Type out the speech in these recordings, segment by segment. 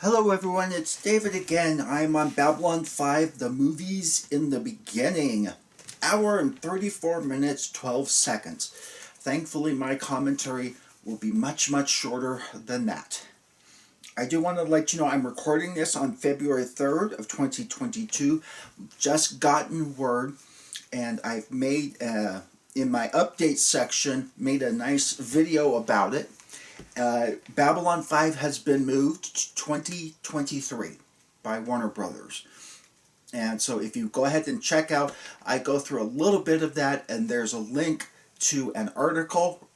Hello everyone, it's David again. I'm on Babylon 5, the movies in the beginning. Hour and 34 minutes, 12 seconds. Thankfully, my commentary will be much shorter than that. I do want to let you know I'm recording this on February 3rd of 2022. Just gotten word, and I've made, in my update section, made a nice video about it. Babylon 5 has been moved to 2023 by Warner Brothers. And so if you go ahead and check out, I go through a little bit of that, and there's a link to an article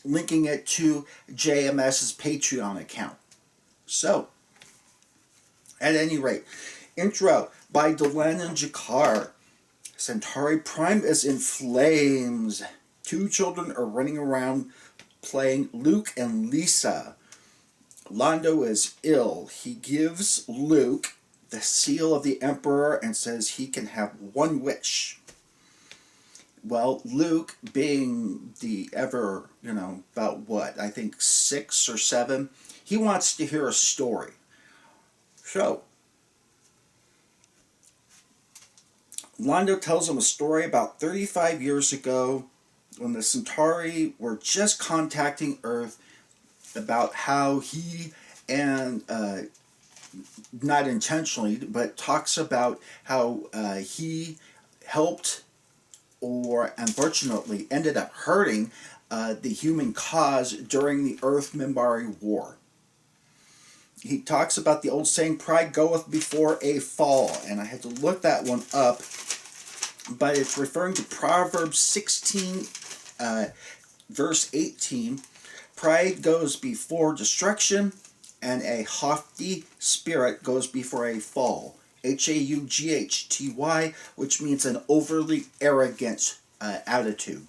linking it to JMS's Patreon account. So, at any rate, intro by Delenn and Jakar. Centauri Prime is in flames. Two children are running around playing Luke and Lisa. Londo is ill. He gives Luke the seal of the Emperor and says he can have one wish. Well, Luke, being the ever, about what, I think 6 or 7, he wants to hear a story. So, Londo tells him a story about 35 years ago when the Centauri were just contacting Earth about how he and, not intentionally, but talks about how he helped or unfortunately ended up hurting the human cause during the Earth-Minbari War. He talks about the old saying, pride goeth before a fall, and I had to look that one up, but it's referring to Proverbs 16, verse 18. Pride goes before destruction, and a haughty spirit goes before a fall. Haughty, which means an overly arrogant attitude.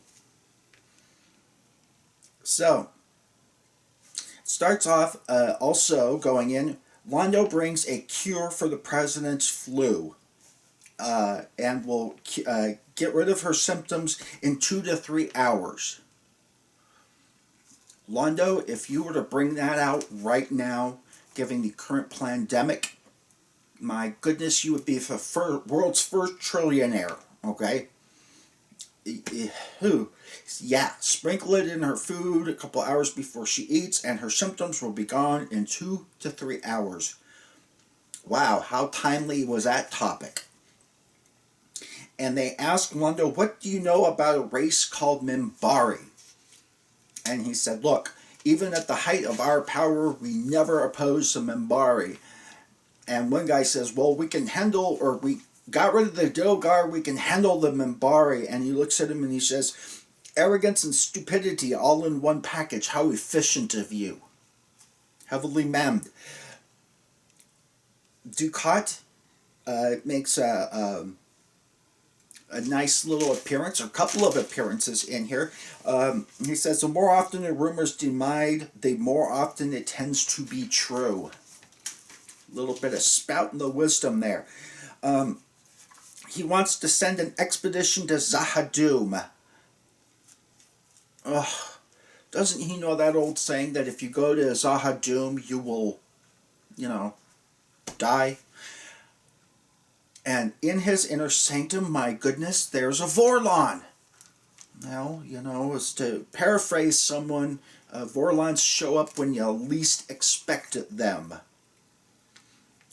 So, starts off also going in, Londo brings a cure for the president's flu and will get rid of her symptoms in 2 to 3 hours. Londo, if you were to bring that out right now, given the current pandemic, my goodness, you would be the world's first trillionaire, okay? Yeah, sprinkle it in her food a couple hours before she eats, and her symptoms will be gone in 2 to 3 hours. Wow, how timely was that topic? And they asked Londo, what do you know about a race called Minbari? And he said, look, even at the height of our power, we never opposed the Minbari. And one guy says, well, we can handle, or we got rid of the Dogar, we can handle the Minbari. And he looks at him and he says, arrogance and stupidity all in one package. How efficient of you. Heavily memmed. Ducat makes a nice little appearance, or a couple of appearances in here. He says, the more often a rumor is denied, the more often it tends to be true. A little bit of spouting the wisdom there. He wants to send an expedition to Zahadum. Doesn't he know that old saying that if you go to Zahadum, you will, die? And in his inner sanctum, my goodness, there's a Vorlon. Now, as to paraphrase someone, Vorlons show up when you least expect them.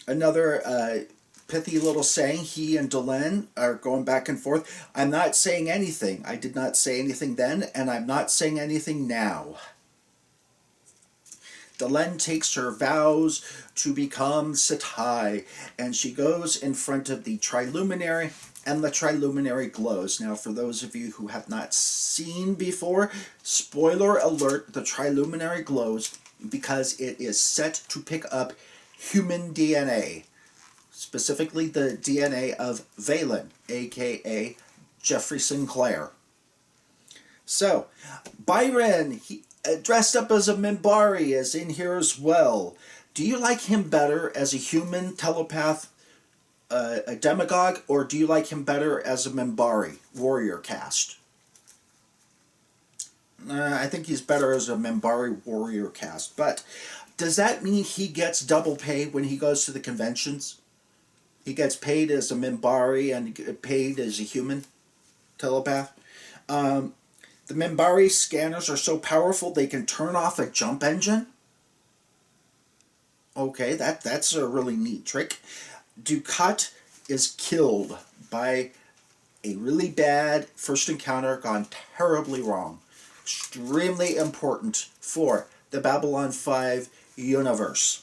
Another pithy little saying, he and Delenn are going back and forth. I'm not saying anything. I did not say anything then, and I'm not saying anything now. Delenn takes her vows to become Sitai, and she goes in front of the Triluminary, and the Triluminary glows. Now, for those of you who have not seen before, spoiler alert, the Triluminary glows because it is set to pick up human DNA, specifically the DNA of Valen, aka Jeffrey Sinclair. So, Byron, he dressed up as a Minbari, is in here as well. Do you like him better as a human telepath, a demagogue, or do you like him better as a Minbari warrior cast? I think he's better as a Minbari warrior cast, but does that mean he gets double pay when he goes to the conventions? He gets paid as a Minbari and paid as a human telepath. Um, the Minbari scanners are so powerful they can turn off a jump engine. Okay, that's a really neat trick. Dukat is killed by a really bad first encounter gone terribly wrong. Extremely important for the Babylon 5 universe.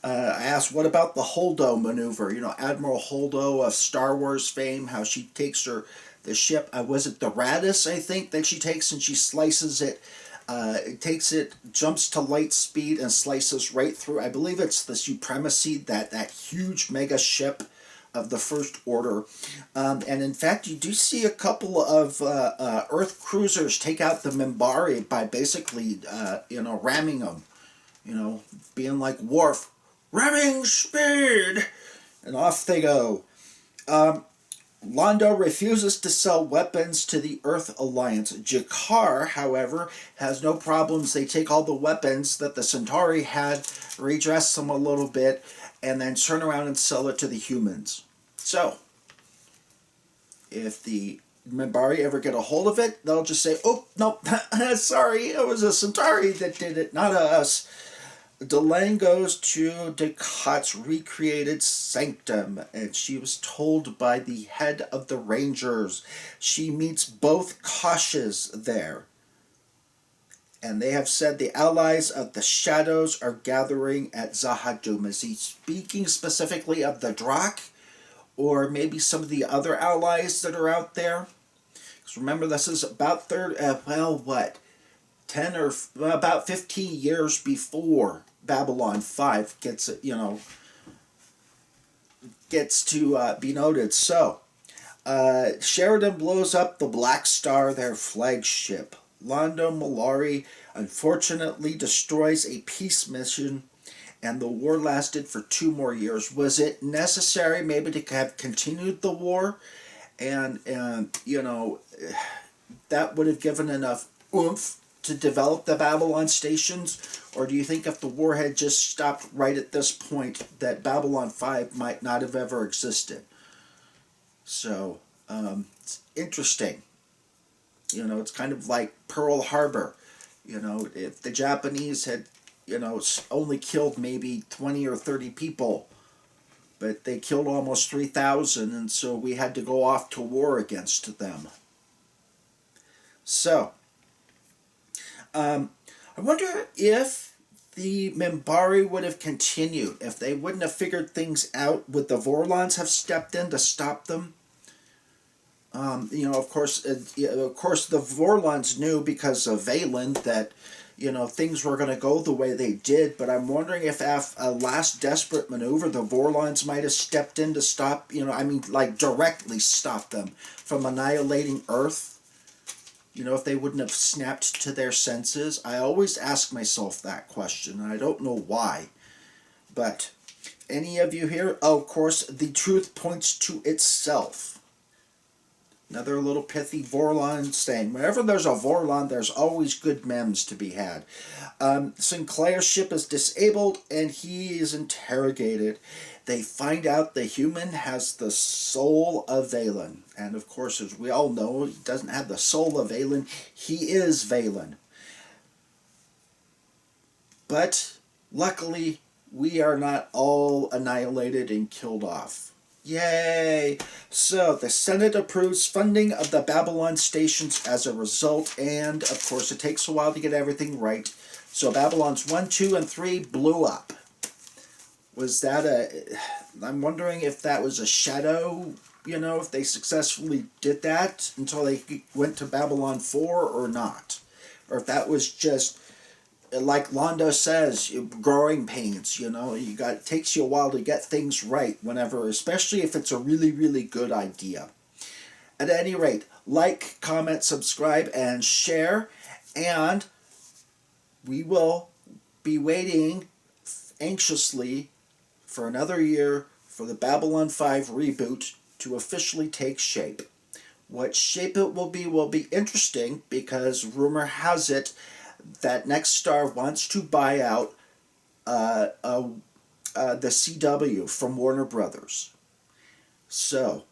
I asked, what about the Holdo maneuver? You know, Admiral Holdo of Star Wars fame, how she takes the ship. Was it the Radis, I think, that she takes and she slices it. It takes it, jumps to light speed and slices right through. I believe it's the Supremacy, that huge mega ship of the First Order. And in fact, you do see a couple of Earth cruisers take out the Minbari by basically, ramming them. You know, being like, Worf, ramming speed! And off they go. Londo refuses to sell weapons to the Earth Alliance. Jakar, however, has no problems. They take all the weapons that the Centauri had, redress them a little bit, and then turn around and sell it to the humans. So, if the Minbari ever get a hold of it, they'll just say, oh, no, sorry, it was a Centauri that did it, not us. Delenn goes to Dukat's recreated sanctum, and she was told by the head of the Rangers. She meets both Kashas there. And they have said the allies of the Shadows are gathering at Zahadum. Is he speaking specifically of the Drak? Or maybe some of the other allies that are out there? Because remember, this is about 10 or about 15 years before Babylon 5 gets to be noted. So, Sheridan blows up the Black Star, their flagship. Londo Mollari unfortunately destroys a peace mission, and the war lasted for 2 more years. Was it necessary maybe to have continued the war? And that would have given enough oomph to develop the Babylon stations? Or do you think if the war had just stopped right at this point that Babylon 5 might not have ever existed? So, it's interesting. You know, it's kind of like Pearl Harbor. You know, if the Japanese had, only killed maybe 20 or 30 people, but they killed almost 3,000, and so we had to go off to war against them. So, I wonder if the Minbari would have continued, if they wouldn't have figured things out. Would the Vorlons have stepped in to stop them? Of course, the Vorlons knew because of Valen that, things were going to go the way they did. But I'm wondering if a last desperate maneuver, the Vorlons might have stepped in to stop, directly stop them from annihilating Earth. If they wouldn't have snapped to their senses. I always ask myself that question, and I don't know why. But, any of you here? Oh, of course, the truth points to itself. Another little pithy Vorlon saying, whenever there's a Vorlon, there's always good memes to be had. Sinclair's ship is disabled, and he is interrogated. They find out the human has the soul of Valen. And of course, as we all know, he doesn't have the soul of Valen. He is Valen. But, luckily, we are not all annihilated and killed off. Yay! So, the Senate approves funding of the Babylon stations as a result, and, of course, it takes a while to get everything right. So, Babylons 1, 2, and 3 blew up. Was that I'm wondering if that was a shadow, if they successfully did that until they went to Babylon 4 or not. Or if that was just, like Londo says, growing pains, it takes you a while to get things right whenever, especially if it's a really, really good idea. At any rate, like, comment, subscribe, and share, and we will be waiting anxiously for another year for the Babylon 5 reboot to officially take shape. What shape it will be interesting, because rumor has it that Nexstar wants to buy out the CW from Warner Brothers. So,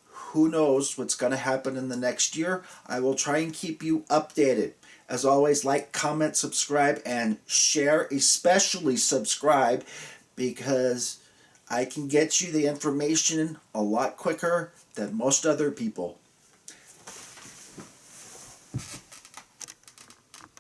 who knows what's going to happen in the next year? I will try and keep you updated. As always, like, comment, subscribe, and share. Especially subscribe, because I can get you the information a lot quicker than most other people.